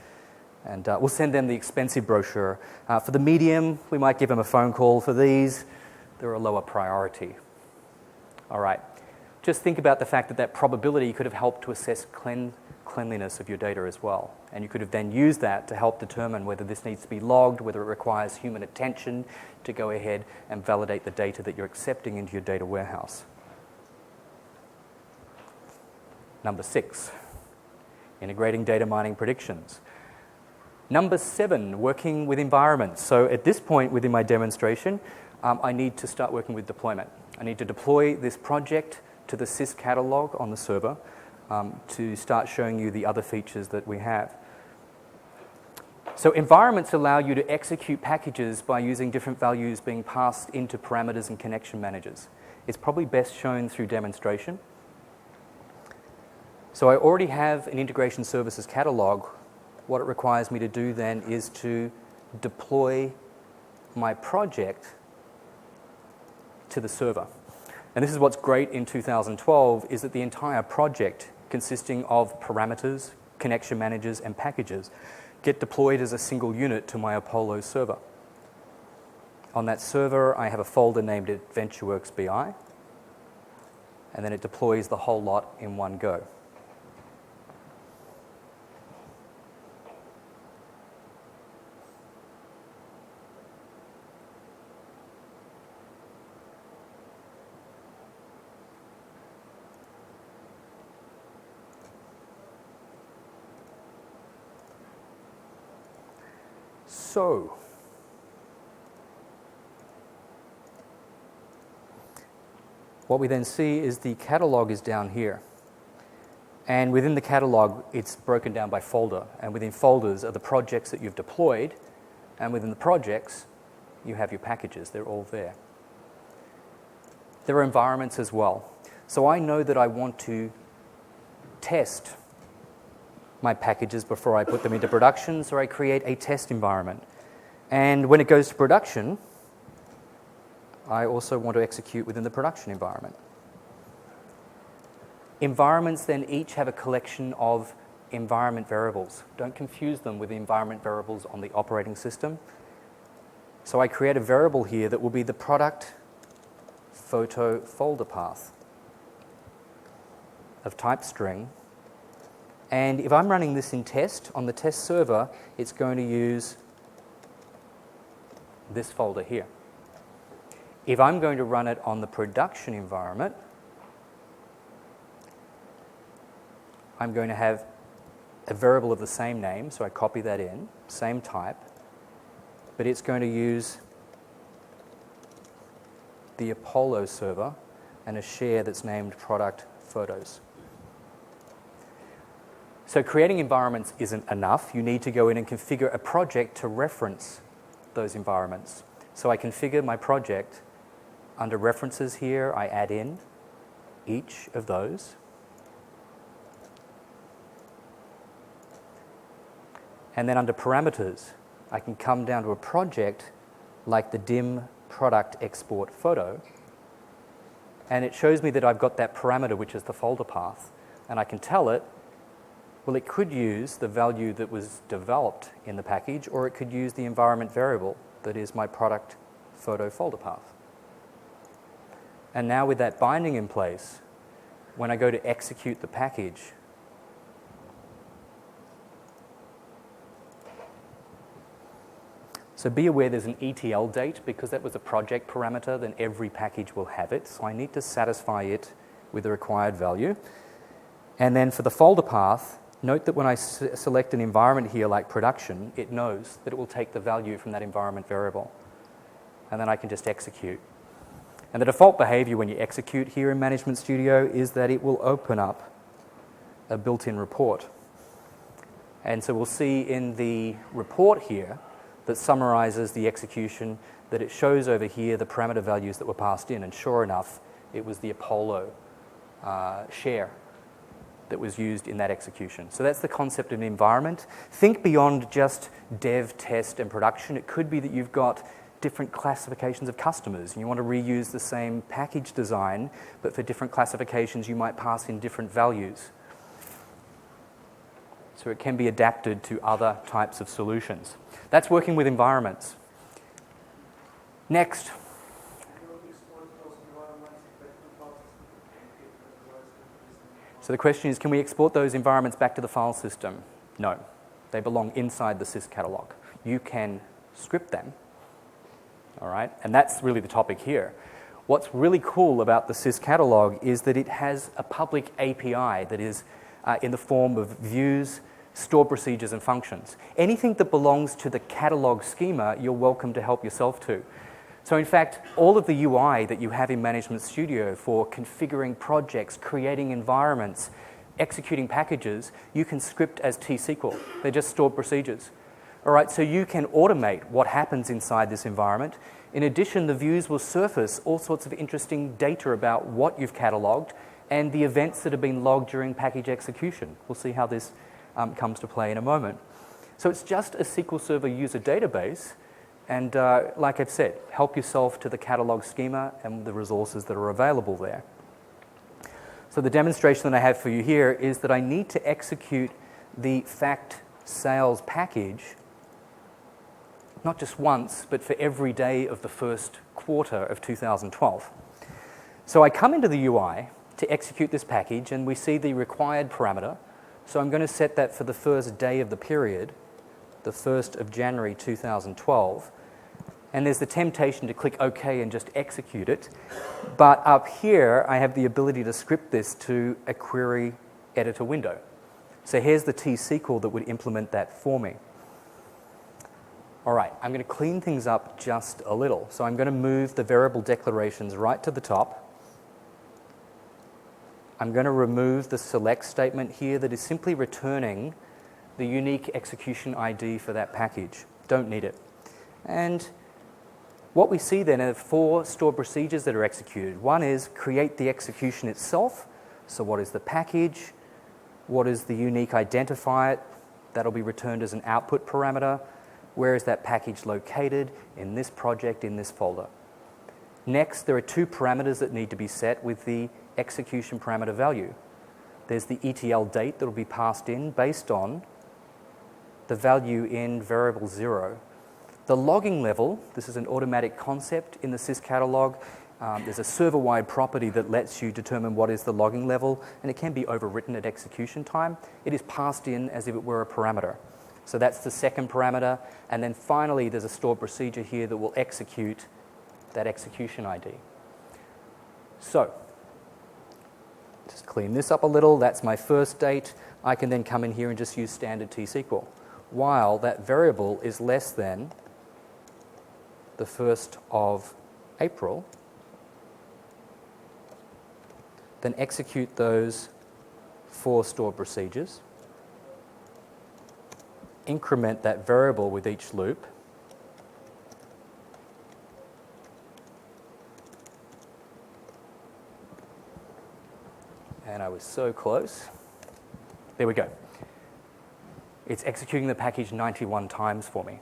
Speaker 1: And we'll send them the expensive brochure. For the medium, we might give them a phone call. For these, they're a lower priority. All right. Just think about the fact that that probability could have helped to assess cleanliness of your data as well. And you could have then used that to help determine whether this needs to be logged, whether it requires human attention to go ahead and validate the data that you're accepting into your data warehouse. Number 6, integrating data mining predictions. Number 7, working with environments. So at this point within my demonstration, I need to start working with deployment. I need to deploy this project to the sys catalog on the server to start showing you the other features that we have. So environments allow you to execute packages by using different values being passed into parameters and connection managers. It's probably best shown through demonstration. So I already have an integration services catalog. What it requires me to do then is to deploy my project to the server. And this is what's great in 2012 is that the entire project consisting of parameters, connection managers, and packages get deployed as a single unit to my Apollo server. On that server, I have a folder named AdventureWorks BI, and then it deploys the whole lot in one go. So, what we then see is the catalog is down here. And within the catalog, it's broken down by folder. And within folders are the projects that you've deployed. And within the projects, you have your packages. They're all there. There are environments as well. So I know that I want to test my packages before I put them into production, so I create a test environment. And when it goes to production, I also want to execute within the production environment. Environments then each have a collection of environment variables. Don't confuse them with the environment variables on the operating system. So I create a variable here that will be the product photo folder path of type string. And if I'm running this in test, on the test server, it's going to use this folder here. If I'm going to run it on the production environment, I'm going to have a variable of the same name, so I copy that in, same type, but it's going to use the Apollo server and a share that's named product photos. So creating environments isn't enough. You need to go in and configure a project to reference those environments. So I configure my project. Under references here, I add in each of those. And then under parameters, I can come down to a project like the dim product export photo. And it shows me that I've got that parameter, which is the folder path. And I can tell it, well, it could use the value that was developed in the package, or it could use the environment variable that is my product photo folder path. And now with that binding in place, when I go to execute the package, so be aware there's an ETL date. Because that was a project parameter, then every package will have it. So I need to satisfy it with the required value. And then for the folder path, note that when I select an environment here like production, it knows that it will take the value from that environment variable. And then I can just execute. And the default behavior when you execute here in Management Studio is that it will open up a built-in report. And so we'll see in the report here that summarizes the execution that it shows over here the parameter values that were passed in. And sure enough, it was the Apollo share that was used in that execution. So that's the concept of an environment. Think beyond just dev, test, and production. It could be that you've got different classifications of customers and you want to reuse the same package design, but for different classifications you might pass in different values. So it can be adapted to other types of solutions. That's working with environments. Next. So the question is, can we export those environments back to the file system? No. They belong inside the sys catalog. You can script them, all right? And that's really the topic here. What's really cool about the sys catalog is that it has a public API that is in the form of views, stored procedures, and functions. Anything that belongs to the catalog schema, you're welcome to help yourself to. So in fact, all of the UI that you have in Management Studio for configuring projects, creating environments, executing packages, you can script as T-SQL. They're just stored procedures. All right, so you can automate what happens inside this environment. In addition, the views will surface all sorts of interesting data about what you've cataloged and the events that have been logged during package execution. We'll see how this comes to play in a moment. So it's just a SQL Server user database, And like I've said, help yourself to the catalog schema and the resources that are available there. So the demonstration that I have for you here is that I need to execute the fact sales package not just once, but for every day of the first quarter of 2012. So I come into the UI to execute this package, and we see the required parameter. So I'm going to set that for the first day of the period, the 1st of January 2012. And there's the temptation to click OK and just execute it. But up here, I have the ability to script this to a query editor window. So here's the T-SQL that would implement that for me. All right, I'm going to clean things up just a little. So I'm going to move the variable declarations right to the top. I'm going to remove the select statement here that is simply returning the unique execution ID for that package. Don't need it. And what we see then are 4 stored procedures that are executed. One is create the execution itself. So what is the package? What is the unique identifier? That'll be returned as an output parameter. Where is that package located? In this project, in this folder. Next, there are 2 parameters that need to be set with the execution parameter value. There's the ETL date that will be passed in based on the value in variable 0. The logging level, this is an automatic concept in the sys catalog. There's a server-wide property that lets you determine what is the logging level, and it can be overwritten at execution time. It is passed in as if it were a parameter. So that's the second parameter. And then finally, there's a stored procedure here that will execute that execution ID. So just clean this up a little. That's my first date. I can then come in here and just use standard T-SQL, while that variable is less than the 1st of April. Then execute those 4 stored procedures. Increment that variable with each loop. And I was so close. There we go. It's executing the package 91 times for me.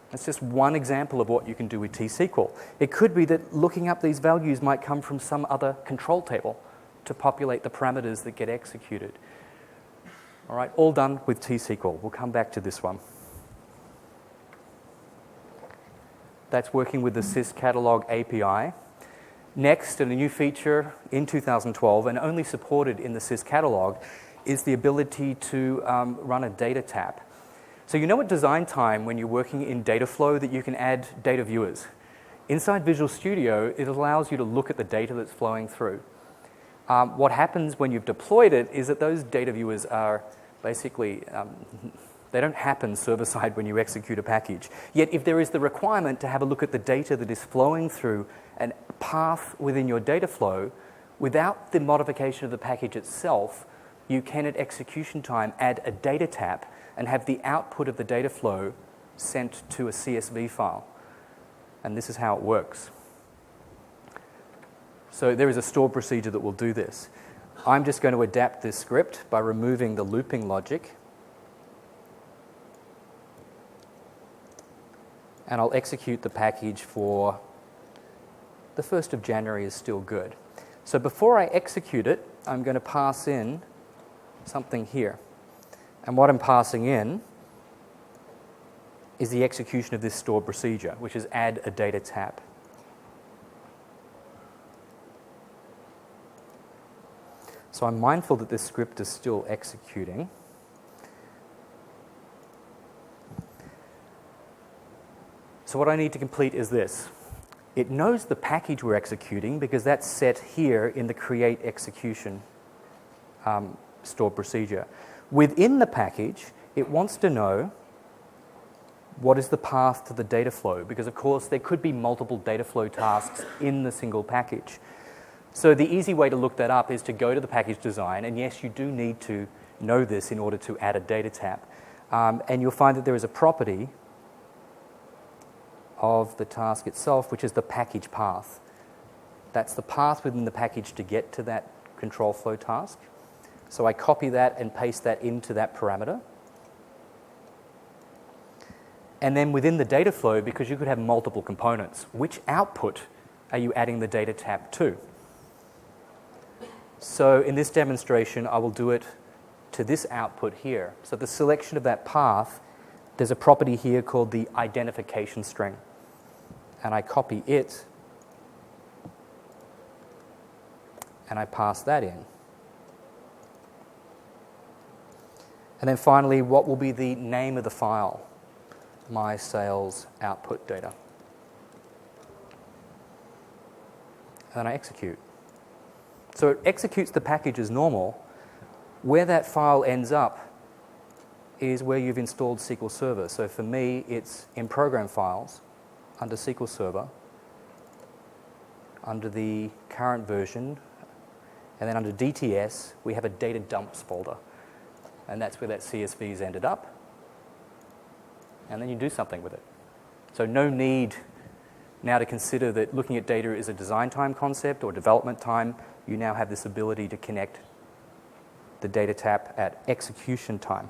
Speaker 1: That's just one example of what you can do with T-SQL. It could be that looking up these values might come from some other control table to populate the parameters that get executed. All right, all done with T-SQL. We'll come back to this one. That's working with the syscatalog API. Next, and a new feature in 2012, and only supported in the syscatalog, is the ability to run a data tap. So you know at design time, when you're working in data flow, that you can add data viewers. Inside Visual Studio, it allows you to look at the data that's flowing through. What happens when you've deployed it is that those data viewers are basically, they don't happen server-side when you execute a package. Yet if there is the requirement to have a look at the data that is flowing through a path within your data flow, without the modification of the package itself, you can at execution time add a data tap and have the output of the data flow sent to a CSV file. And this is how it works. So there is a stored procedure that will do this. I'm just going to adapt this script by removing the looping logic. And I'll execute the package for the 1st of January is still good. So before I execute it, I'm going to pass in something here. And what I'm passing in is the execution of this stored procedure, which is add a data tap. So I'm mindful that this script is still executing. So what I need to complete is this. It knows the package we're executing because that's set here in the create execution stored procedure. Within the package, it wants to know what is the path to the data flow, because of course there could be multiple data flow tasks in the single package. So the easy way to look that up is to go to the package design, and yes, you do need to know this in order to add a data tap. And you'll find that there is a property of the task itself, which is the package path. That's the path within the package to get to that control flow task. So I copy that and paste that into that parameter. And then within the data flow, because you could have multiple components, which output are you adding the data tap to? So in this demonstration, I will do it to this output here. So the selection of that path, there's a property here called the identification string. And I copy it, and I pass that in. And then finally, what will be the name of the file? My sales output data. And then I execute. So it executes the package as normal. Where that file ends up is where you've installed SQL Server. So for me, it's in Program Files, under SQL Server, under the current version, and then under DTS, we have a data dumps folder. And that's where that CSV's ended up. And then you do something with it. So no need now to consider that looking at data is a design time concept or development time. You now have this ability to connect the data tap at execution time.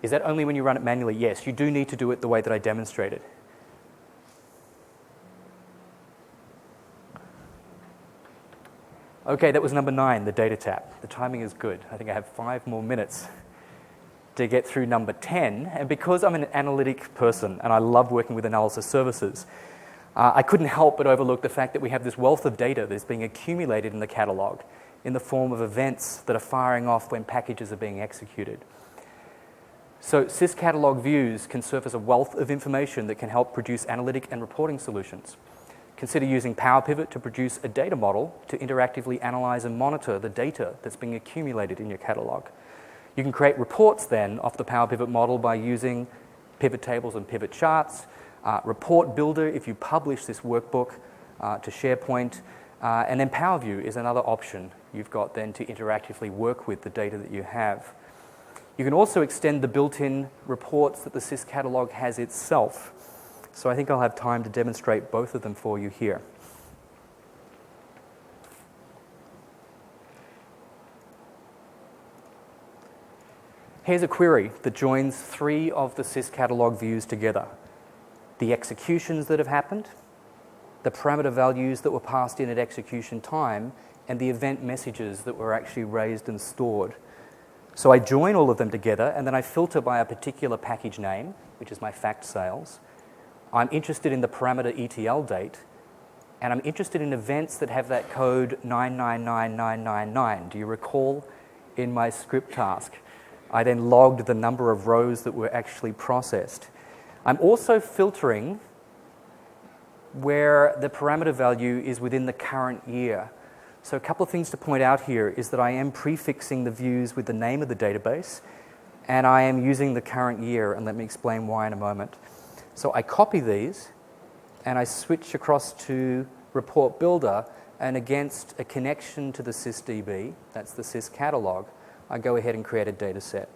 Speaker 1: Is that only when you run it manually? Yes, you do need to do it the way that I demonstrated. Okay, that was number 9, the data tap. The timing is good. I think I have 5 more minutes to get through number 10. And because I'm an analytic person and I love working with analysis services, I couldn't help but overlook the fact that we have this wealth of data that's being accumulated in the catalog in the form of events that are firing off when packages are being executed. So syscatalog views can surface a wealth of information that can help produce analytic and reporting solutions. Consider using Power Pivot to produce a data model to interactively analyze and monitor the data that's being accumulated in your catalog. You can create reports then off the Power Pivot model by using pivot tables and pivot charts. Report Builder if you publish this workbook to SharePoint. And then Power View is another option you've got then to interactively work with the data that you have. You can also extend the built-in reports that the syscatalog has itself. So I think I'll have time to demonstrate both of them for you here. Here's a query that joins 3 of the syscatalog views together. The executions that have happened, the parameter values that were passed in at execution time, and the event messages that were actually raised and stored. So I join all of them together, and then I filter by a particular package name, which is my fact sales. I'm interested in the parameter ETL date, and I'm interested in events that have that code 999999. Do you recall in my script task? I then logged the number of rows that were actually processed. I'm also filtering where the parameter value is within the current year. So a couple of things to point out here is that I am prefixing the views with the name of the database, and I am using the current year, and let me explain why in a moment. So I copy these, and I switch across to Report Builder, and against a connection to the sysdb, that's the syscatalog, I go ahead and create a data set.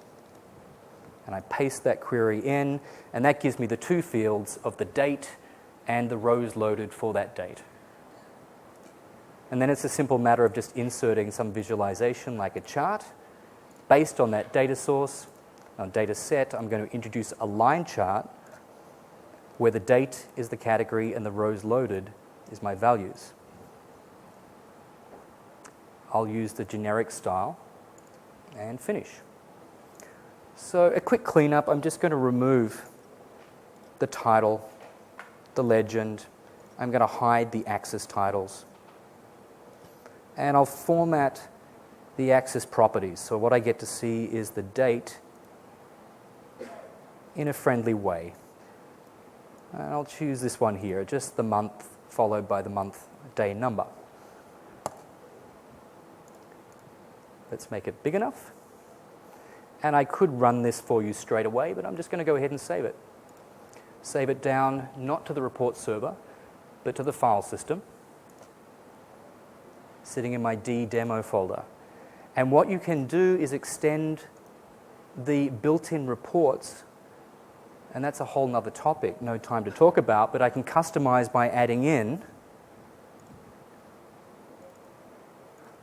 Speaker 1: And I paste that query in, and that gives me the 2 fields of the date and the rows loaded for that date. And then it's a simple matter of just inserting some visualization like a chart. Based on that data source, data set, I'm going to introduce a line chart where the date is the category and the rows loaded is my values. I'll use the generic style and finish. So a quick cleanup, I'm just going to remove the title, the legend. I'm going to hide the axis titles. And I'll format the axis properties. So what I get to see is the date in a friendly way. And I'll choose this one here, just the month followed by the month day number. Let's make it big enough. And I could run this for you straight away, but I'm just going to go ahead and save it. Save it down, not to the report server, but to the file system, sitting in my D demo folder. And what you can do is extend the built-in reports, and that's a whole nother topic, no time to talk about, but I can customize by adding in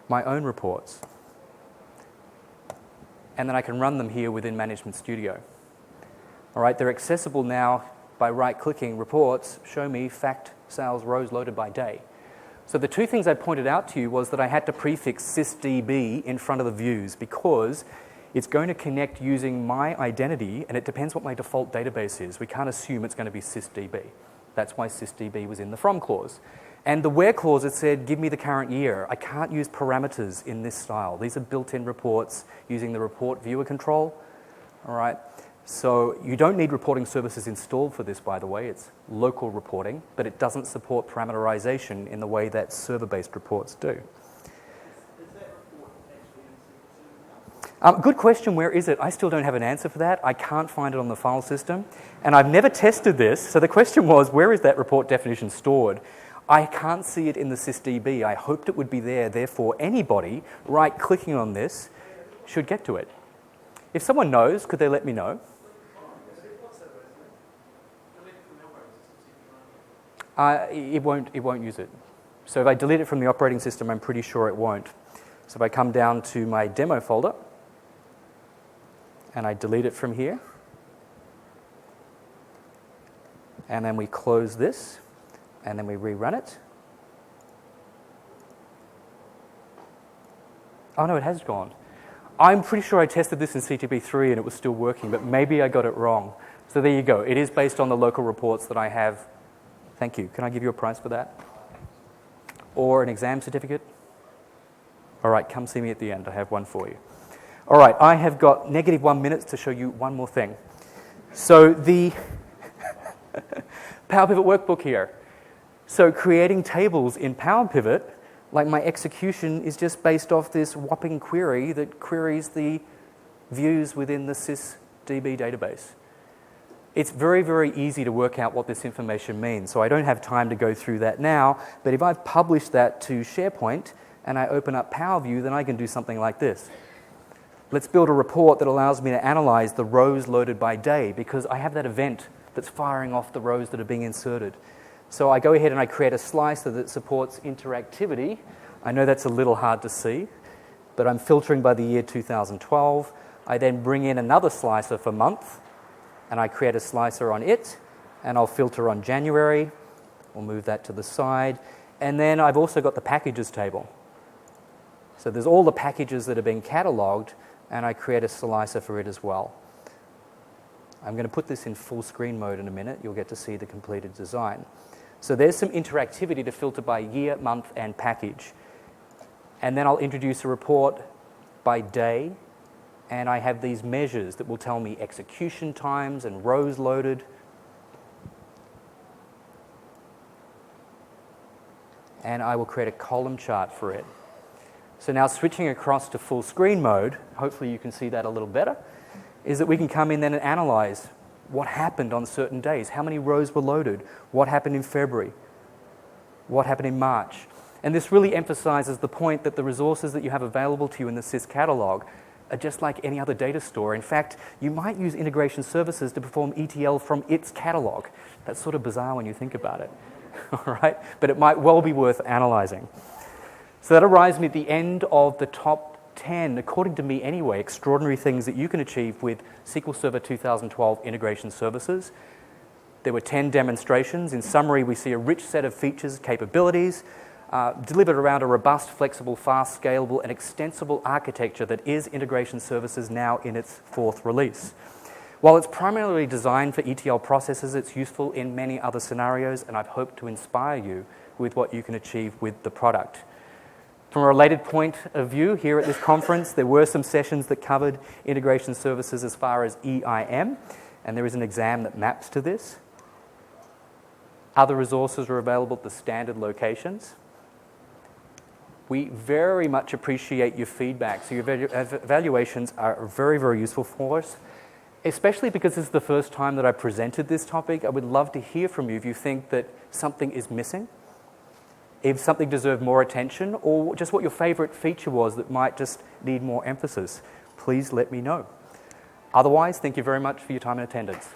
Speaker 1: my own reports. And then I can run them here within Management Studio. All right, they're accessible now by right-clicking reports, show me fact sales rows loaded by day. So the two things I pointed out to you was that I had to prefix sysdb in front of the views because it's going to connect using my identity, and it depends what my default database is. We can't assume it's going to be sysdb. That's why sysdb was in the from clause. And the where clause, it said, give me the current year. I can't use parameters in this style. These are built-in reports using the report viewer control. All right. So you don't need reporting services installed for this, by the way. It's local reporting, but it doesn't support parameterization in the way that server-based reports do.
Speaker 3: Is that report actually in SQL Server now?
Speaker 1: Good question. Where is it? I still don't have an answer for that. I can't find it on the file system. And I've never tested this. So the question was, where is that report definition stored? I can't see it in the sysdb. I hoped it would be there. Therefore, anybody right-clicking on this should get to it. If someone knows, could they let me know? It won't use it. So if I delete it from the operating system, I'm pretty sure it won't. So if I come down to my demo folder and I delete it from here, and then we close this, and then we rerun it. Oh no, it has gone. I'm pretty sure I tested this in CTB3 and it was still working, but maybe I got it wrong. So there you go. It is based on the local reports that I have. Thank you. Can I give you a prize for that? Or an exam certificate? All right, come see me at the end. I have one for you. All right, I have got -1 minute to show you one more thing. So the Power Pivot workbook here. So creating tables in Power Pivot, like my execution is just based off this whopping query that queries the views within the sysdb database. It's very, very easy to work out what this information means. So I don't have time to go through that now, but if I've published that to SharePoint and I open up Power View, then I can do something like this. Let's build a report that allows me to analyze the rows loaded by day because I have that event that's firing off the rows that are being inserted. So I go ahead and I create a slicer that supports interactivity. I know that's a little hard to see, but I'm filtering by the year 2012. I then bring in another slicer for month, and I create a slicer on it, and I'll filter on January. We'll move that to the side. And then I've also got the packages table. So there's all the packages that are being cataloged, and I create a slicer for it as well. I'm going to put this in full screen mode in a minute. You'll get to see the completed design. So there's some interactivity to filter by year, month, and package. And then I'll introduce a report by day, and I have these measures that will tell me execution times and rows loaded. And I will create a column chart for it. So now switching across to full screen mode, hopefully you can see that a little better, is that we can come in then and analyze what happened on certain days, how many rows were loaded, what happened in February, what happened in March. And this really emphasizes the point that the resources that you have available to you in the Sys catalog are just like any other data store. In fact, you might use integration services to perform ETL from its catalog. That's sort of bizarre when you think about it, all right? But it might well be worth analyzing. So that arrives me at the end of the top 10, according to me anyway, extraordinary things that you can achieve with SQL Server 2012 integration services. There were 10 demonstrations. In summary, we see a rich set of features, capabilities, delivered around a robust, flexible, fast, scalable, and extensible architecture that is integration services now in its 4th release. While it's primarily designed for ETL processes, it's useful in many other scenarios, and I've hoped to inspire you with what you can achieve with the product. From a related point of view, here at this conference, there were some sessions that covered integration services as far as EIM, and there is an exam that maps to this. Other resources are available at the standard locations. We very much appreciate your feedback, so your evaluations are very, very useful for us, especially because this is the first time that I presented this topic. I would love to hear from you if you think that something is missing, if something deserved more attention, or just what your favorite feature was that might just need more emphasis. Please let me know. Otherwise, thank you very much for your time and attendance.